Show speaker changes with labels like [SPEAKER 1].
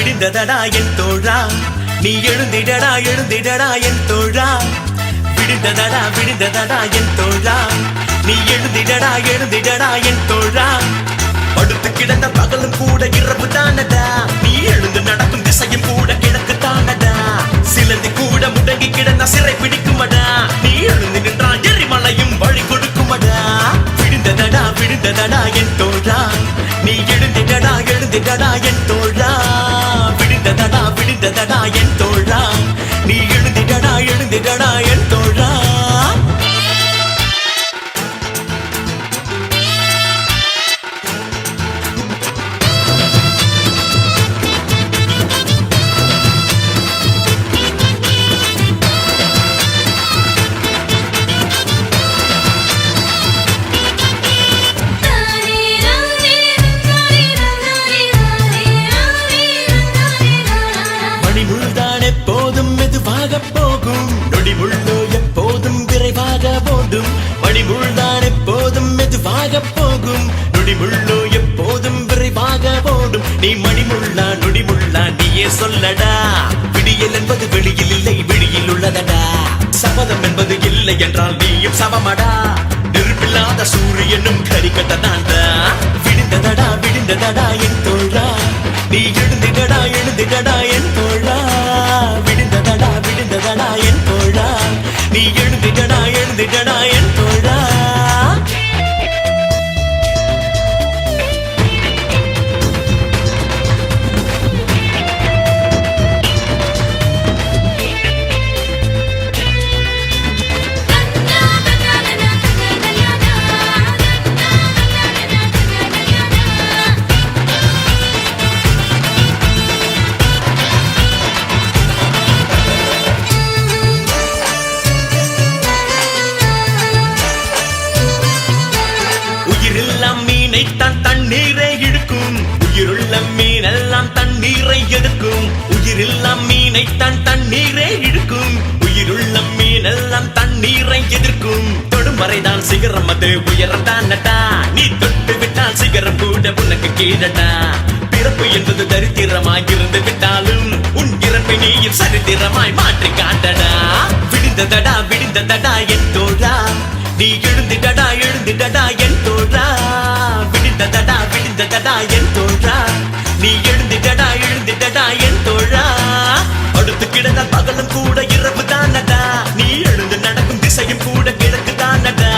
[SPEAKER 1] விடிந்ததடா என் தோழா நீ எழுந்திடடா எழுந்திடடா என் தோழா விடிந்ததடா என் தோழா நீ எழுந்திடடா எழுந்திடடா என் தோழா படுத்து கிடந்த பகலும் கூட இரவு தானடா நீ எழுந்து நடக்கும் திசையும் கூட கிழக்கு தானடா சிலந்தி கூட முடங்கி கிடந்த சிறை பிடிக்குமடா நீ எழுந்து நின்றால் எரிமலையும் வழி கொடுக்குமடா விடிந்ததடா என் தோழா நீ எழுந்திடடா எழுந்திடடா என் தோழா விடிந்ததடா என் தோழா நீ எழுந்திடடா எழுந்திடடா என் தோழா போகும் நொடிமுள்ளோ எப்போதும் விரைவாக போடும் மணிமுள்தான் எப்போதும் மெதுவாக போகும் நொடிமுள்ளோ எப்போதும் விரைவாக போடும் நீ மணிமுள்ளா நொடிமுள்ளா நீயே சொல்லடா விடியல் என்பது வெளியில் இல்லை வெளியில் உள்ளதடா சபதம் என்பது இல்லை என்றால் நீயும் சமமடா நெருப்பில்லாத சூரியனும் கரிக்கட்டதாண்டா விடிந்ததடா என் தோழா நீ எழுந்திடடா எழுந்திடடா என் தோழா விடிந்ததடா என் தோழா நீ எழுந்திடடா என் தோழா தண்ணீரை இழுக்கும் உயிருள்ள மீனெல்லாம் தண்ணீரை எடுக்கும் உயிரில்லா மீனை தண்ணீரை இழுக்கும் உயிருள்ள மீனெல்லாம் தண்ணீரை எதிர்க்கும் தொடும் வரைதான் சிகரம் அது உயரத்தானடா நீ தொட்டு விட்டால் சிகரம் கூட உனக்கு கீழடா பிறப்பு என்பது தரித்திரமாய் இருந்து விட்டாலும் உன் இறப்பை நீயும் சரித்திரமாய் மாற்றி காட்டடா விடிந்ததடா என் தோழா நீ எழுந்திடடா என் தோழா விடிந்ததடா என் தோழா நீ எழுந்திடடா என் தோழா அடுத்து கிடந்த பகலும் கூட இரவு தானடா நீ எழுந்து நடக்கும் திசையும் கூட கிழக்கு தானடா